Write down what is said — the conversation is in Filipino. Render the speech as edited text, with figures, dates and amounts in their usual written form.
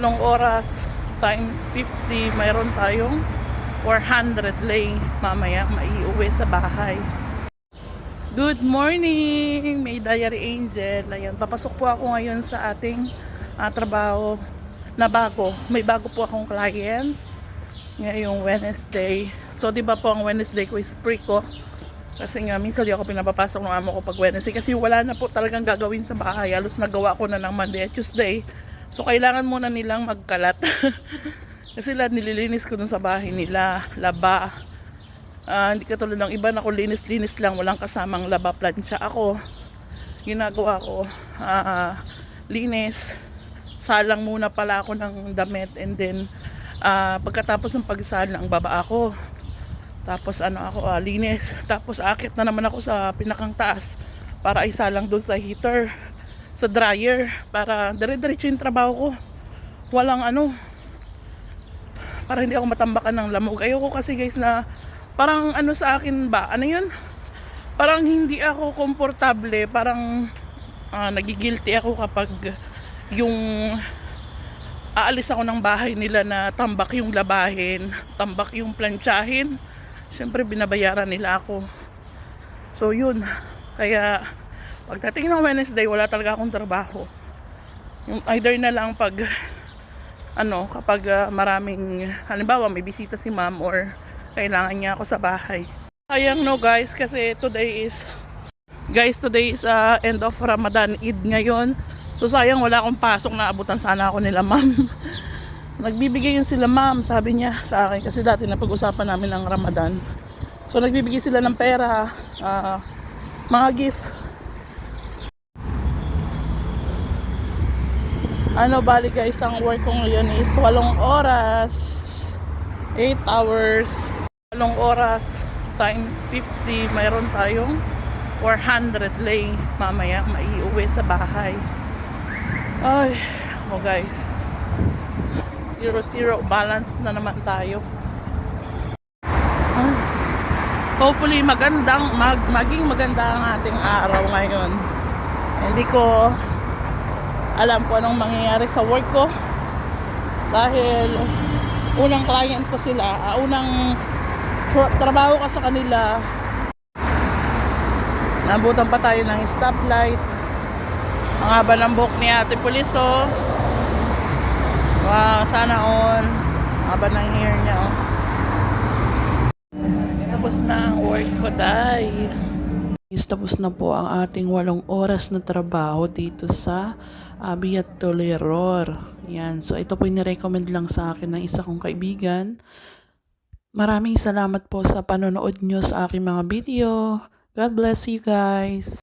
Anong oras times 50, mayroon tayong 400 lay. Mamaya maiuwi sa bahay. Good morning, may Diary Angel. Ayan, papasok po ako ngayon sa ating trabaho na bago. May bago po akong client ngayong Wednesday. So, di ba po ang Wednesday ko is free ko? Kasi nga, minsan di ako pinapapasok ng amo ko pag Wednesday. Kasi wala na po talagang gagawin sa bahay. Halos nagawa ko na ng Monday at Tuesday. So, kailangan muna nilang magkalat. Kasi lahat nililinis ko dun sa bahay nila. Laba. Hindi katulad ng iba na kung linis-linis lang. Walang kasamang laba, plancha. Ako, ginagawa ko, linis. Salang muna pala ako ng damit. And then, pagkatapos ng pagsalang, baba ako. Tapos linis. Tapos akit na naman ako sa pinakang taas para isalang doon sa heater, sa dryer, para dire-diretso yung trabaho ko. Walang para hindi ako matambakan ng lamog. Ayoko kasi guys na parang sa akin ba, yun? Parang hindi ako komportable, parang nagigilty ako kapag yung aalis ako ng bahay nila na tambak yung labahin, tambak yung plantsahin. Siyempre binabayaran nila ako. So yun, kaya pagdating ng Wednesday wala talaga akong trabaho. Yung either na lang pag kapag maraming, halimbawa may bisita si ma'am or kailangan niya ako sa bahay. Sayang no guys, kasi today is end of Ramadan, Eid ngayon. So sayang wala akong pasok, na abutan sana ako nila ma'am. Nagbibigay yun sila ma'am, sabi niya sa akin, kasi dati napag-usapan namin ang Ramadan. So nagbibigay sila ng pera, mga gift. Bali guys, ang work ko ngayon is 8 oras, 8 hours, 8 oras times 50, mayroon tayong 400 lay. Mamaya maiuwi sa bahay. Ay, guys, 0-0 balance na naman tayo. Hopefully maging maganda ang ating araw ngayon. Hindi ko alam kung anong mangyayari sa work ko, dahil unang client ko sila, unang trabaho ko sa kanila. Nabutan pa tayo ng stoplight. Ang haba ng buhok ni Ate Puliso. Wow, sana on. Haba ng hair niya, oh. Tapos na ang work ko, day. Tapos na po ang ating 8 oras na trabaho dito sa Abiat Toleror. Yan. So, ito po yung nirecommend lang sa akin ng isa kong kaibigan. Maraming salamat po sa panonood nyo sa aking mga video. God bless you guys.